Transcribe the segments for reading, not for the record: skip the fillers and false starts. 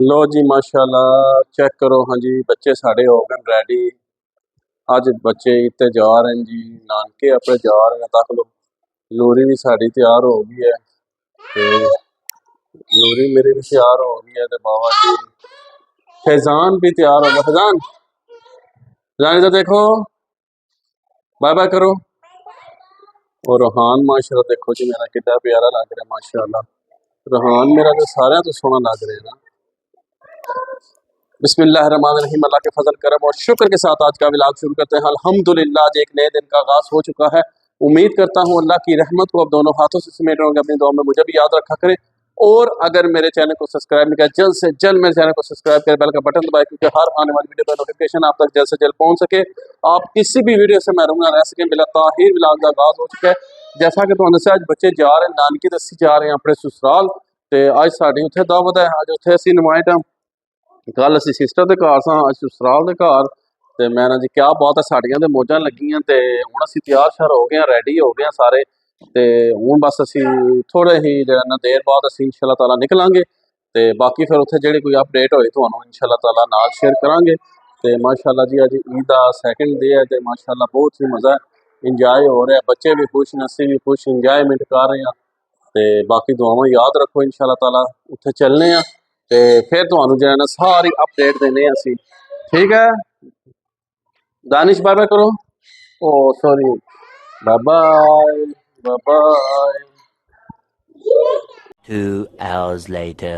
लो जी माशाल्लाह चेक करो। हाँ जी बच्चे साढ़े हो गए रेडी। अज बच्चे इतने जा रहे हैं जी नानके अपने जा रहे हैं तक लो। लोरी भी साड़ी तैयार हो गई है ते लोरी मेरी भी तैयार हो गई है ते बाबा जी फैजान भी तैयार हो गया। फैजान फैजान इधर देखो बाय बाय करो। और रोहान माशाल्लाह देखो जी मेरा कितना प्यारा लग रहा है माशाल्लाह। रोहान मेरा तो सारे तो सोहना लग रहा है ना। बिस्मिल्लाहिर्रहमानिर्रहीम। अल्लाह के फजल करम और शुक्र के साथ आज का विलाग शुरू करते हैं। अल्हम्दुलिल्लाह आज एक नए दिन का आगाज हो चुका है। उम्मीद करता हूँ अल्लाह की रहमत को अब दोनों हाथों से समेट रहे अपनी दुआ में मुझे भी याद रखा करें। और अगर मेरे चैनल को सब्सक्राइब नहीं किया जल्द से जल्द मेरे चैनल को सब्सक्राइब करें, बेल का बटन दबाएं क्योंकि हर आने वाली वीडियो का नोटिफिकेशन आप तक जल्द से जल्द पहुंच सके। आप किसी भी वीडियो से महरूम ना रह सकें। बिला ताहिर विलाग का आगाज हो चुका है। जैसा कि तुहानू दस्सिया अज बच्चे जा रहे हैं नानकी दस्सी जा रहे हैं अपने ससुराल। तो अज साड़ी उत्थे दावत है। अज उत्थे असीं इनवाइट हाँ। कल असीं सिस्टर के घर सां, अज ससुराल के घर। तो मैं ना जी क्या बात है साड़ियाँ तो मौजां लगियां ते हुण असीं तैयार श्यार हो गए हैं, रेडी हो गए हैं सारे। तो हुण बस असीं थोड़े ही ना देर बाद असीं इंशाअल्लाह ताला निकलांगे। तो बाकी फिर उत्थे जिहड़ी कोई अपडेट होई तुहानूं इंशाअल्लाह ताला नाल शेयर करांगे। तो माशाअल्लाह जी अज ईद दा सैकेंड डे है तो माशाअल्लाह बहुत ही मज़ा है, इंजॉय हो रहा है। बच्चे भी खुश ने, असीं भी खुश इंजॉयमेंट कर रहे हैं। तो बाकी दुआवां याद रखो इंशाअल्लाह ताला उत्थे चलने आ। तो फिर तुहानूं जो है ना सारी अपडेट देने असीं। ठीक है दानिश बाय बाय करो। Oh sorry bye bye bye bye. 2 hours later.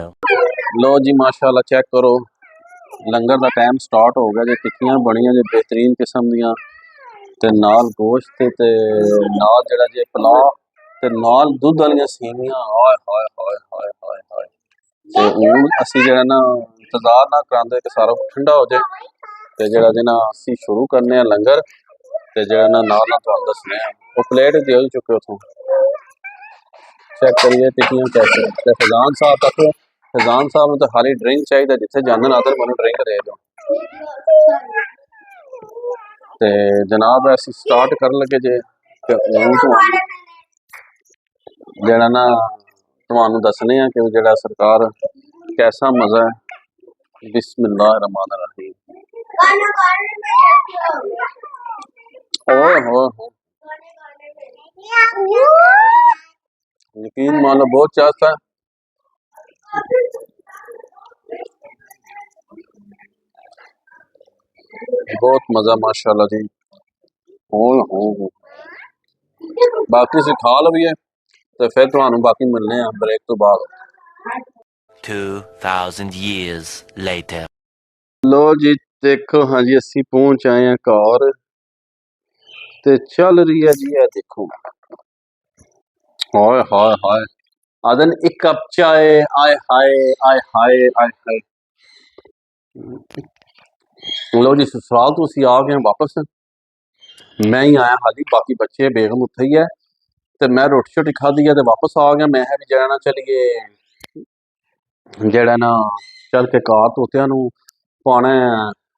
लो जी माशाल्लाह चेक करो लंगर का टाइम स्टार्ट हो गया। जो टिक्कियां बनियां जो बेहतरीन किस्म दियां ते नाल गोश्त ते नाल जड़ा जे पुलाव ते नाल दुध वालियां सेवियां। हाय हाय हाय हाय हाय हाय। ते हुण असीं जेड़ा ना इंतजार ना करांदे कि सारा कुछ ठंडा हो जाए ते जेड़ा जे ना असीं शुरू करने आ लंगर। ते जेड़ा ना नाल तुहानूं दस्सने आ वो प्लेट दे ही चुके उथों। चेक करिए टिक्कियां कैसे ते फैजान साहब तक। फैजान साहब नूं तो खाली ड्रिंक चाहिए जिथे जाना आदर मैनूं ड्रिंक दे दो। ते जनाब असीं स्टार्ट कर लगे जे ते हुण तुहानूं जेड़ा ना तुहानूं दस्सने आ कि जेड़ा सरकार कैसा मज़ा है। बिस्मिल्लाहिर्रहमानिर्रहीम। ओए होए होए यकीन मानो बहुत चाहता है। बहुत मज़ा माशाल्लाह जी। ओए होए होए बाकी से खा लो भी है तो फिर तुहानूं बाकी मिलने हैं ब्रेक तो बाद। 2000 years later. लो जी देखो हाँ जी असी पहुंच आए हैं घर ते चल रही है जी है देखो। हाय हाय हाय आदन एक कप चाय। आय हाय आय हाय आय हाय। लो जी ससुराल तो असीं आ गए हैं वापस। मैं ही आया हाली बाकी बच्चे बेगम उत्थे ही है। तो मैं रोटी शोटी खाधी है तो वापस आ गया। मैं भी जाना चलिए जेड़ा ना चल के घर तोतियां नूं पाना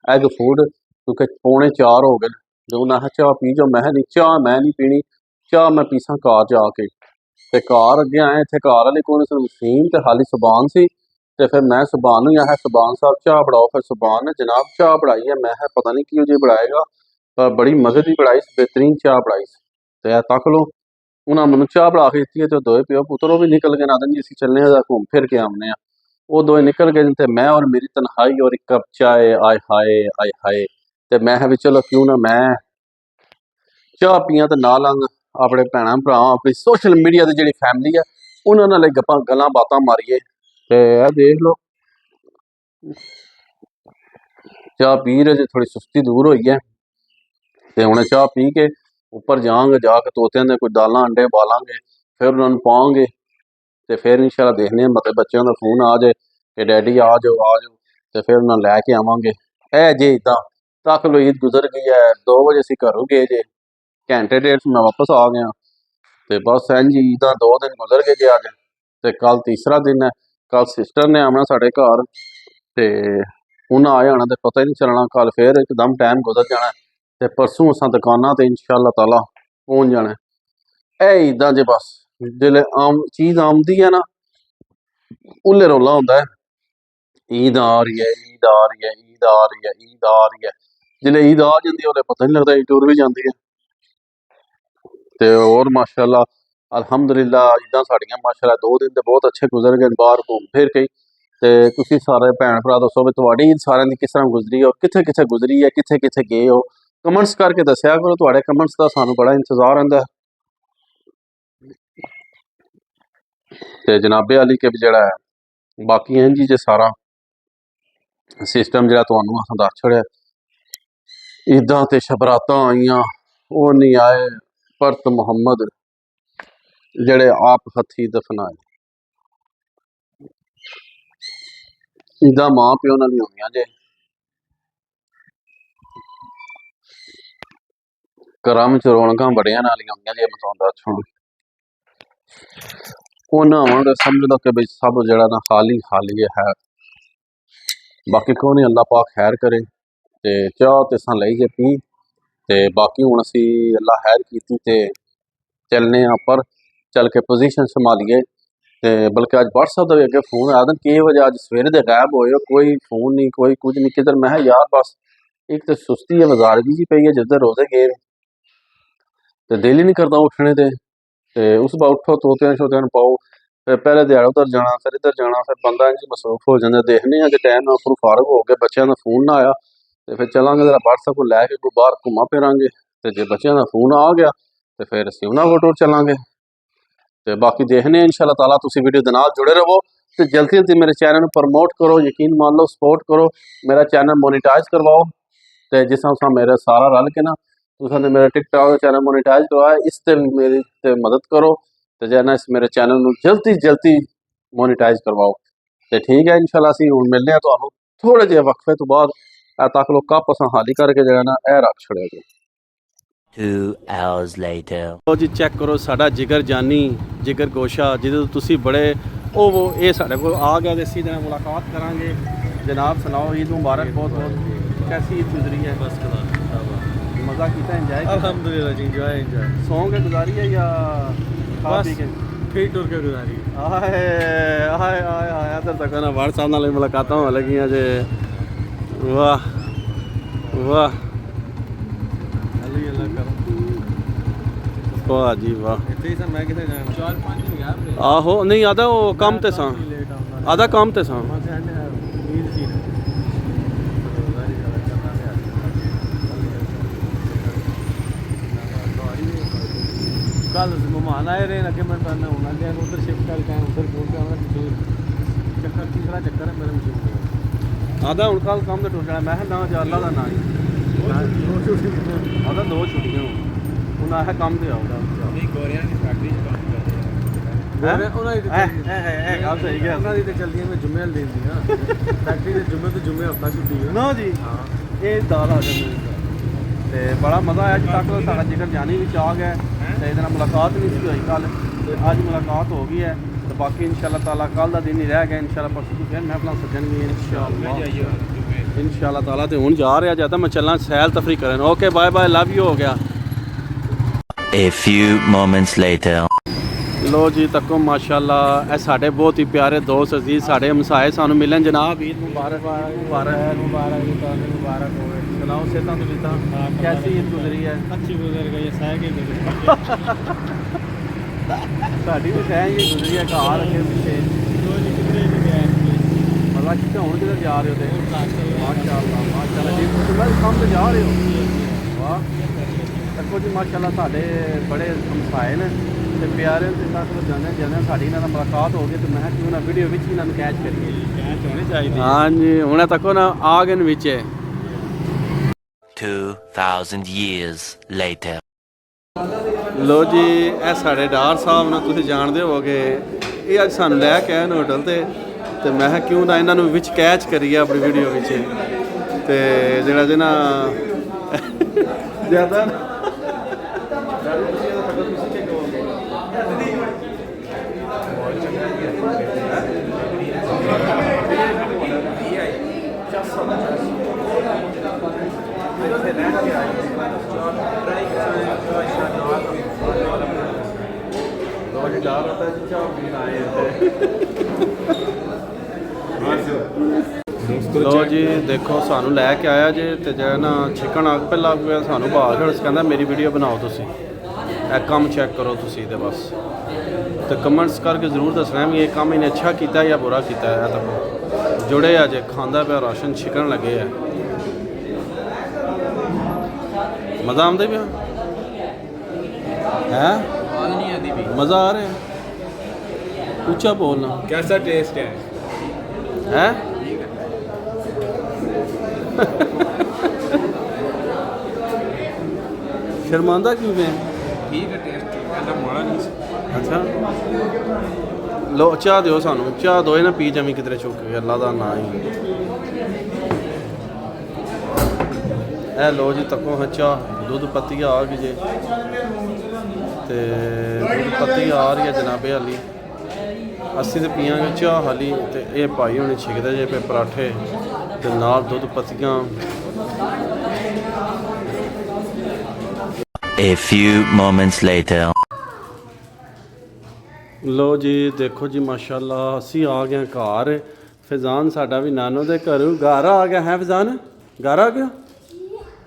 एग फूड क्योंकि 3:45 हो गए। जो उन्हें आखिया चाह पी जाओ। मैं नहीं चाह मैं नहीं पीनी। चाह मैं पीसा घर जाके। ते घर अगे आए इत्थे घर वाले कोल नसीम ते खाली सुबान सी। ते फिर मैं सुबान नूं आखिया सुबान साहब चाह बढ़ाओ। फिर सुबान ने जनाब चाह बढ़ाई है। मैं पता नहीं किहो जी बढ़ाएगा पर बड़ी मज़े की बढ़ाई, बेहतरीन चाह बढ़ाई। तो तक लो उन्हें मैनू चाह बढ़ा के दी है तो दोए प्यो पुत्र वो भी निकल गए। नादन जी असीं चलने घूम फिर के आने। वो दोए निकल गए थे मैं और मेरी तन्हाई और एक कप चाय। आय हाय आय हाय। तो मैं भी चलो क्यों ना मैं चाह पियां तो नाल अपने भैन भरा अपनी सोशल मीडिया की जी फैमिली है उन्होंने गप्पां गल्लां बातां मारीए। तो यह देख लो चाह पी रहे जी थोड़ी सुस्ती दूर हुई है। तो हुणे चाह पी के उपर जांगे जाके तोतियां ने कोई दालां अंडे उबालांगे फिर उन्होंने पाओगे। तो फिर इंशाल्लाह देखने मतलब बच्चों का फोन आ जाए कि डैडी आ जाओ आ जाओ। तो फिर उन्हें लैके आवांगे। ए जे इदा तक लो ईद गुजर गई है। 2 बजे असीं घरों गए जे घंटे डेढ़ से मैं वापस आ गया। तो बस इंज ईदा 2 दिन गुजर गए जे अज। तो कल तीसरा दिन है। कल सिस्टर ने आना साढ़े घर तो उन्हें आ जाना तो पता ही नहीं चलना। कल फिर एकदम टाइम गुजर जाना। तो परसों असां दुकाना तो इंशाअल्लाह ताला पहुंच जाना। ए ईदा जे बस जिले आम चीज़ आमदी है ना उल्ले रौला होंदा है। ईद आ रही है, ईद आ रही है, ईद आ रही है, ईद आ रही है। जिल्ले ईद आ जाती है उल्ले पता नहीं लगता ईद टुर भी जाती है। ते और माशाल्लाह अल्हम्दुलिल्लाह ईदां साड़ियां माशाल्लाह 2 दिन ते बहुत अच्छे गुजर गए बाहर घूम फिर के। ते तुसीं सारे भैन भरा दसो भी तुहाडी ईद सारिਆਂ ਦੀ किस तरह गुजरी है और कित्थे कित्थे गुजरी है, कित्थे कित्थे गए हो, कमेंट्स करके दस्सिया करो। तुहाडे कमेंट्स दा सानू बड़ा इंतजार रहिंदा है। ते जनाबे अली के भी जेहड़ा है बाकी इंज ही जे सारा सिस्टम जेहड़ा तुहानू असां दस छड़िया। ईदां ते शबरातां आईयां, ओह नहीं आए परत मुहम्मद जेहड़े आप हथी दफनाए। ईदां मां प्यो नाल ही होंदियां जे, घरां विच रौनकां बड़ियां नाल ही होंदियां जे। मैं तुहानू दस छुड़ां उन्हां होण ते समझ लो कि बई सब जेहड़ा ना खाली खाली है। बाकी कोई नहीं, अल्लाह पाक खैर करे। ते चाह ते असां लई जे पी ते बाकी हुण असीं अल्लाह खैर कीती ते चलने आं पर चल के पोजीशन संभालिए। ते बल्कि अज व्हाट्सएप का भी अगे फोन आया था कि वजह अज सवेरे दे गायब होए हो, कोई फोन नहीं कोई कुछ नहीं किधर। मैं किहा यार बस एक तो सुस्ती है, वजारगी जी पई है, जिधर रोजे गए तो दिल ही नहीं करता उठने दे। ते उस बार उठो तोतियां शोतियां पाओ, फिर पहले दिहाड़े उधर जाना फिर इधर जाना, फिर बंदा इंज मसरूफ हो जाता। देखने कि टाइम ना उपर फारग हो गए, बच्चों का फोन ना आया तो फिर चलांगे जरा व्हाट्सएप को लैके कोई बाहर घूमा फिरांगे। तो जो बच्चों का फोन आ गया तो फिर असीं उन्हां कोल टुर चलांगे। तो बाकी देखने इंशाअल्लाह ताला तुसीं वीडियो दे नाल जुड़े रहो तो जल्दी जल्दी मेरे चैनल को प्रमोट करो, यकीन मान लो सपोर्ट करो, मेरा चैनल मोनीटाइज करवाओ। तो जिस तरह मेरा सारा रल के ना तुसां मेरा टिकटॉक चैनल मोनीटाइज करवाया, इस ते भी मेरी ते मदद करो तो जो है ना इस मेरे चैनल को जल्दी जल्दी मोनीटाइज करवाओ। तो ठीक है इंशाअल्लाह असीं हुण मिलने आं तुहानूं थोड़े जे वक्फे तो बाद। तक लो कप असां खाली करके जो है ना ए रख छड़िया जी। 2 hours later. ਲਓ ਜੀ ਚੈੱਕ ਕਰੋ ਸਾਡਾ ਜਿਗਰ ਜਾਨੀ ਜਿਗਰ ਗੋਸ਼ਾ ਜਿਹਦੇ ਤੋਂ ਤੁਸੀਂ ਬੜੇ ਉਹ ਇਹ ਸਾਡੇ ਕੋਲ ਆ ਗਿਆ ਤੇ ਅਸੀਂ ਇਹਦੇ ਨਾਲ ਮੁਲਾਕਾਤ ਕਰਾਂਗੇ। जनाब सुनाओ ईद मुबारक, बहुत बहुत कैसी ईद गुजरी है? बस मज़ा किया, एंजॉय अल्हम्दुलिल्लाह जी, एंजॉय सौ के गुजारी है या खा बस पी के? फिर टुर के गुजारी। आए आए आए आए इधर तक ना वार साहब नाल मुलाकातां हो लगियां जे। वाह वाह अल्लाह करो वाह जी वाह। इतने ही मैं कितने जाना 4-5 दिन गया आहो नहीं आधा वो काम ते सां, लेट आउंदा आधा काम ते सां। ईद सी कल मेहमान आए रहे अगे मैं करना हूँ अगे उधर शिफ्ट करके आए उधर बोल के आना चक्कर तीसरा चक्कर है मेरे मुझे आधा हूँ कल काम ते टुर जाना। मैं ना जा अल्लाह दा ना आधा दो छुट्टियां हूँ है काम ते आऊगा नहीं गोरियां की फैक्ट्री काम कर गल सही है ਉਹਨਾਂ ਦੀ ਤੇ ਚਲਦੀਆਂ ਮੈਂ ਜੁਮੇ ਵਾਲੇ ਦਿਨ ਦੀਆਂ ਫੈਕਟਰੀ ਦੇ ਜੁਮੇ ਹਫਤਾ ਛੁੱਟੀ ਹੈ ना जी। ये दाल आ जाती ਤੇ ਬੜਾ ਮਜ਼ਾ ਆਇਆ ਅੱਜ ਤੱਕ ਸਾਡਾ ਜਿਗਰ ਜਾਨੀ ਵਿੱਚ ਆ ਗਿਆ ਤੇ ਇਹਦੇ ਨਾਲ ਮੁਲਾਕਾਤ ਨਹੀਂ ਸੀ ਹੋਈ ਕੱਲ ਤੇ ਅੱਜ ਮੁਲਾਕਾਤ ਹੋ ਗਈ ਹੈ। ਤੇ ਬਾਕੀ ਇਨਸ਼ਾਅੱਲਾ ਤਾਲਾ ਕੱਲ ਦਾ ਦਿਨ ਹੀ ਰਹਿ ਗਿਆ, ਇਨਸ਼ਾਅੱਲਾ ਪਰਸੋਂ ਤੋਂ ਫਿਰ ਮੈਂ ਆਪਣਾ ਸੱਜਣਗੇ ਇਨਸ਼ਾਅੱਲਾ ਤਾਲਾ। ਤੇ ਹੁਣ ਜਾ ਰਿਹਾ ਜਾਂ ਤਾਂ ਮੈਂ ਚੱਲਾਂ ਸੈਲ ਤਫਰੀ ਕਰਨ। Okay bye bye love you ਹੋ ਗਿਆ। A few moments later. लो जी तको माशाल्लाह ए साढ़े बहुत ही प्यारे दोस्त अजीज साढ़े हमसाए सानू मिलन। जनाब ईद मुबारक मुबारक मुबारक हो गए सुनाओ सेहतां सुनीता कैसी ईद गुजरी है? अच्छी गुजर गई है सह के गुजरी साड़ी भी सह ही गुजरी है घर अगे पिछे मतलब कि हूँ किधर जा रहे हो? माशाल्लाह माशाल्लाह जी तुम काम तो जा रहे हो? वाह देखो जी माशाल्लाह साढ़े बड़े हमसाए ने ਤੇ ਪਿਆਰੇ ਤੇ ਤੱਕ ਜਾਣੇ ਜਾਣੇ ਸਾਡੀ ਨਾਲ ਮੁਲਾਕਾਤ ਹੋ ਗਈ ਤੇ ਮੈਂ ਕਿਉਂ ਨਾ ਵੀਡੀਓ ਵਿੱਚ ਇਹਨਾਂ ਨੂੰ ਕੈਚ ਕਰੀਏ। ਕੈਚ ਹੋਣੀ ਚਾਹੀਦੀ ਹਾਂਜੀ ਹੁਣੇ ਤੱਕੋ ਨਾ ਆ ਗਏ ਵਿੱਚ 2000 years later. ਲੋ ਜੀ ਇਹ ਸਾਡੇ ਡਾਰ ਸਾਹਿਬ ਨੂੰ ਤੁਸੀਂ ਜਾਣਦੇ ਹੋਵੋਗੇ, ਇਹ ਅੱਜ ਸਾਨੂੰ ਲੈ ਕੇ ਆਏ ਨੇ ਹੋਟਲ ਤੇ ਮੈਂ ਕਿਉਂ ਨਾ ਇਹਨਾਂ ਨੂੰ ਵਿੱਚ ਕੈਚ ਕਰੀਏ ਆਪਣੀ ਵੀਡੀਓ ਵਿੱਚ। ਤੇ ਜਿਹੜਾ ਜੇ ਨਾ ਜ਼ਿਆਦਾ डर होता है चाह पीना आए ਲੋ ਜੀ ਦੇਖੋ ਸਾਨੂੰ ਲੈ ਕੇ ਆਇਆ ਜੇ ਤੇ ਜਿਹੜਾ ਨਾ ਚਿਕਨ ਅੱਗ ਪਹਿਲਾਂ ਲੱਗ ਗਿਆ ਸਾਨੂੰ ਬਾਹਰ ਖੜਸ ਕਹਿੰਦਾ ਮੇਰੀ ਵੀਡੀਓ ਬਣਾਓ ਤੁਸੀਂ ਇਹ ਕੰਮ ਚੈੱਕ ਕਰੋ ਤੁਸੀਂ ਤੇ ਬਸ ਤੇ ਕਮੈਂਟਸ ਕਰਕੇ ਜ਼ਰੂਰ ਦੱਸਣਾ ਵੀ ਇਹ ਕੰਮ ਇਹਨੇ ਅੱਛਾ ਕੀਤਾ ਜਾਂ ਬੁਰਾ ਕੀਤਾ ਹੈ ਤਾਂ ਜੁੜੇ ਆ ਜੇ ਖਾਂਦਾ ਪਿਆ ਰਾਸ਼ਨ ਛਿਕਣ ਲੱਗੇ ਆ ਮਜ਼ਾ ਆਉਂਦਾ ਪਿਆ ਹੈ नहीं आती भी मज़ा आ रहा है ऊंचा बोलना कैसा टेस्ट है है शर्मांदा क्यों मैं ठीक है टेस्ट ऐसा माड़ा नहीं सी अच्छा लो चाह दो सानू चाह दो ना पी जमी किधरे चुक के अल्लाह का ना ही ए लो जी तको हाँ चाह दूध पत्ती आ गई जे ते दूध पत्ती आ रही है जनाबे हाली असी तो पियाँगे चाह हाली तो ये भाई होने छिकते जे पे पराठे ते नाल दूध पत्तियाँ A few moments later. लो जी देखो जी माशाल्लाह असी आ गए घर फैजान साडा भी नानो दे घर गारा आ गया है फैजान गारा आ गया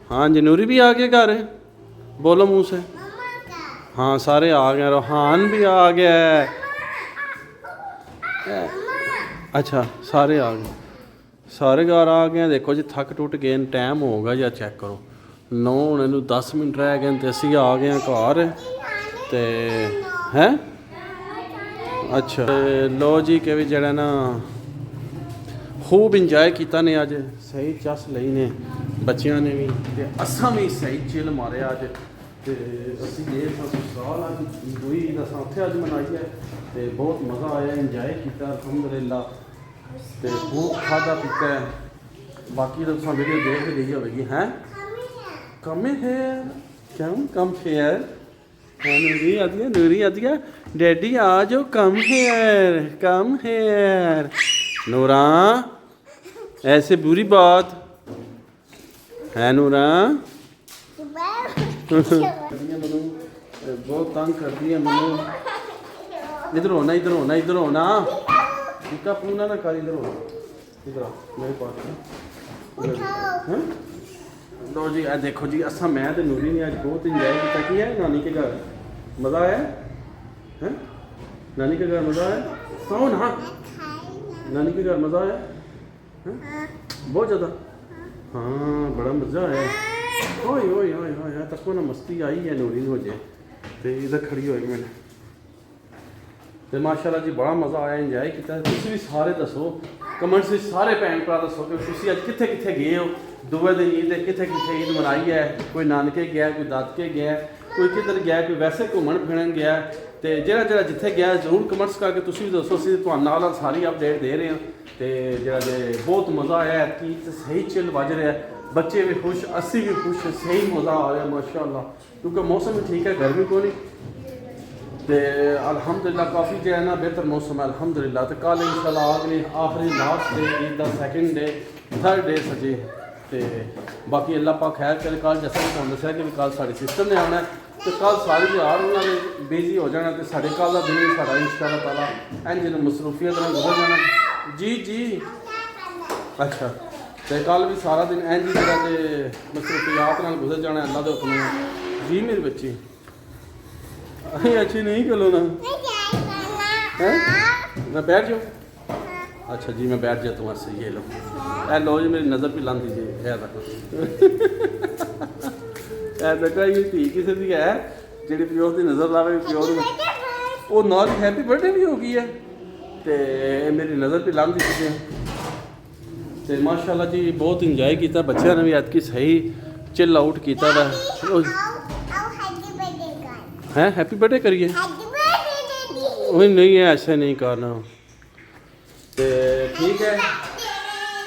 हाँ जी नूरी भी आ गया घर बोलो मुँह से हाँ सारे आ गए रोहान भी आ गया अच्छा सारे आ गए सारे घर आ गए देखो जी थक टुट गए टाइम होगा या चेक करो 9 हुणे 10 मिनट रह गए तो असी आ गए घर ते हैं अच्छा लो जी कि भी जरा ना खूब इंजॉय किया ने अज सही चस लई ने बच्चियां ने भी ते असां भी सही चिल मारे अज ते असी गए ससुराल अज दूई असां उत्थे अज मनाई है ते बहुत मज़ा आया इंजॉय किया अलहमदुलिल्लाह ते खूब खादा पीता है बाकी तो तुसां वीडियो देख रही होगी हैं कम है क्यों कम है नूरी आती है डैडी आ जाओ कम हेयर नूरा ऐसे बुरी बात है नूरा मनु बहुत तंग करती है मनु इधर होना इधर होना इधर होना इनका पूना ना कर इधर होना इधर आओ मेरे पास हैं लो जी आज देखो जी असा मैं तो नूरी ने आज बहुत इंजॉय किया कि है नानी के घर मज़ा आया हैं नानी के घर मज़ा आया कौन हाँ नानी के घर मज़ा आया हैं बहुत ज़्यादा हाँ बड़ा मज़ा आया ओए ओए ओए ओए तक को ना मस्ती आई है नूरी हो जाए तो इधर खड़ी होएगी मैंने तो माशाल्लाह जी बड़ा मज़ा आया इंजॉय किया तुम भी सारे दसो कमेंट्स में सारे भैन भरा दसो कि तुम अज कितने कितने गए हो दूए दिन ईद कितने कितने ईद मनाई है कोई नानके गया कोई दादके गया कोई किधर गया कोई वैसे घूमन फिरन गया तो जरा जरा जिथे गया जरूर कमेंट्स करके तुम भी दसो असीं तुहानू सारी अपडेट दे रहे हैं तो जरा जे बहुत मज़ा आया कि सही चिल बज रहा है बच्चे भी खुश असी भी खुश सही मज़ा आ रहा है माशाअल्लाह क्योंकि मौसम भी ठीक है गर्मी को नहीं तो अल्हम्दुलिल्लाह काफ़ी जो है ना बेहतर मौसम है अल्हम्दुलिल्लाह तो कल इंशाल्लाह आखिरी लास्ट डे ईद का सैकेंड डे थर्ड डे सजे तो बाकी अल्लाह पाक खैर करे कल जैसा कि तुहानू दस्सिया कि कल साडे सिस्टर ने आना है तो कल सारे यार उन्होंने बिजी हो जाना तो साढ़े कल का दिन साढ़ा इंशाअल्लाह ताला इंज मसरूफियत में गुजर जाना जी जी अच्छा तो कल भी सारा दिन इंज जरा के मसरूफियात नाल गुजर जाना अल्लाह के हुक्म नाल जी मेरी बच्ची अरे अच्छी नहीं करो ना हैं मैं बैठ जाऊँ अच्छा जी मैं बैठ जाता हूँ ऐसे ये लो ए लो जी मेरी नज़र भी ला दीजिए है तक ये धी किसी की है जी प्यो की नज़र लावे प्यो वो नाल हैप्पी बर्थडे भी हो गई है तो मेरी नज़र भी ला दीजिए तो माशाल्लाह जी बहुत इंजॉय किया बच्चों ने भी ऐतकी सही चिल आउट किया है हैप्पी बर्थडे करिए वही नहीं है ऐसे नहीं करना तो ठीक है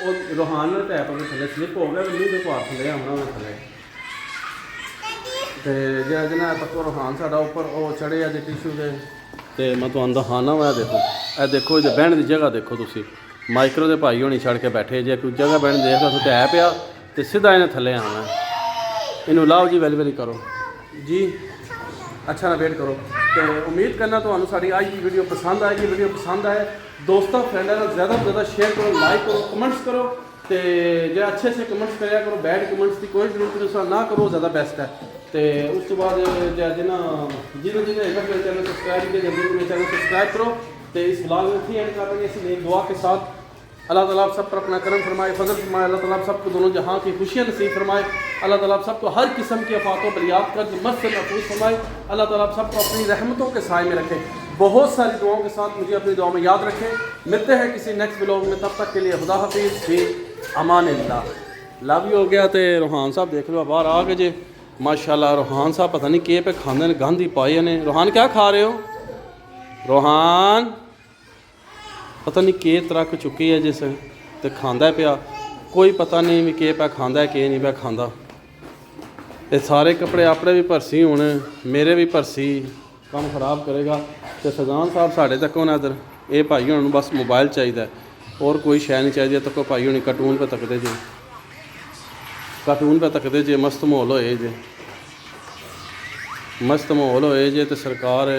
वो रोहान ने टैप में थले स्लिप हो गया नहीं तो पार थले आना मैं थले तो जो जना तक रोहान साडा ऊपर वो चढ़े अज टिशू के तो मैं तुहानू दिखाना मैं देखो जो बहन की जगह देखो तुसी माइक्रो के भाई होनी छड़ के बैठे जे कोई जगह बहन देख लो तो है पिया तो सीधा इन्हें थले आना इनू लाओ जी वेल वेली करो जी अच्छा ना वेट करो तो उम्मीद करना तो साड़ी आज की वीडियो पसंद आएगी वीडियो पसंद आए दोस्तों फ्रेंडों ज़्यादा से ज़्यादा शेयर करो लाइक करो कमेंट्स करो ਤੇ ਜੇ ਅੱਛੇ ਕਮੈਂਟਸ ਕਰਿਆ ਕਰੋ, ਬੈਡ ਕਮੈਂਟਸ ਦੀ ਕੋਈ ਜ਼ਰੂਰਤ ਨਹੀਂ, ਤੁਸੀਂ ਨਾ ਕਰੋ ਜ਼ਿਆਦਾ ਬੈਸਟ ਹੈ। ਤੇ ਉਸ ਤੋਂ ਬਾਅਦ ਜਿਹਨਾਂ ਜਿਹਨੇ ਹੈਗਾ मेरे चैनल सब्सक्राइब किया जल्दी मेरे चैनल सब्सक्राइब करो। तो इस ब्लॉग में थी एंड कर देंगे इसी दुआ के साथ। अल्लाह ताला आप सब पर अपना करम फरमाए, फजल फरमाए। अल्लाह ताला आप सबको दोनों जहां की खुशियाँ नसीब फरमाए। अल्लाह ताला आप सबको हर किस्म की आफातों बलियात कर मत से महफूज फरमाए। अल्लाह ताला आप सबको अपनी रहमतों के साए में रखे। बहुत सारी दुआओं के साथ मुझे अपनी दुआ में याद रखें। मिलते हैं किसी नेक्स्ट ब्लॉग में, तब तक के लिए खुदा हाफिज़, फी अमान अल्लाह। लव यू हो गया। तो रूहान साहब देख लो बाहर आ गए जे माशाल्लाह। रूहान साहब पता नहीं के पे खाने ने गांधी पाए ने। रूहान क्या खा रहे हो? रूहान पता नहीं के तरक चुकी है जिस ते खांदा पिया, कोई पता नहीं भी के पे खांदा के नहीं पे खांदा। ये सारे कपड़े अपने भी भरसी हुण मेरे भी भरसी, काम खराब करेगा। तो फैजान साहब साढ़े तक होना इधर, ये भाई हुण बस मोबाइल चाहिए और कोई शै नहीं चाहिए। तक भाई हुणी कार्टून पे तकदे जे, कार्टून पे तकदे जे, मस्त माहौल होए जे, मस्त माहौल होए जे। तो सरकार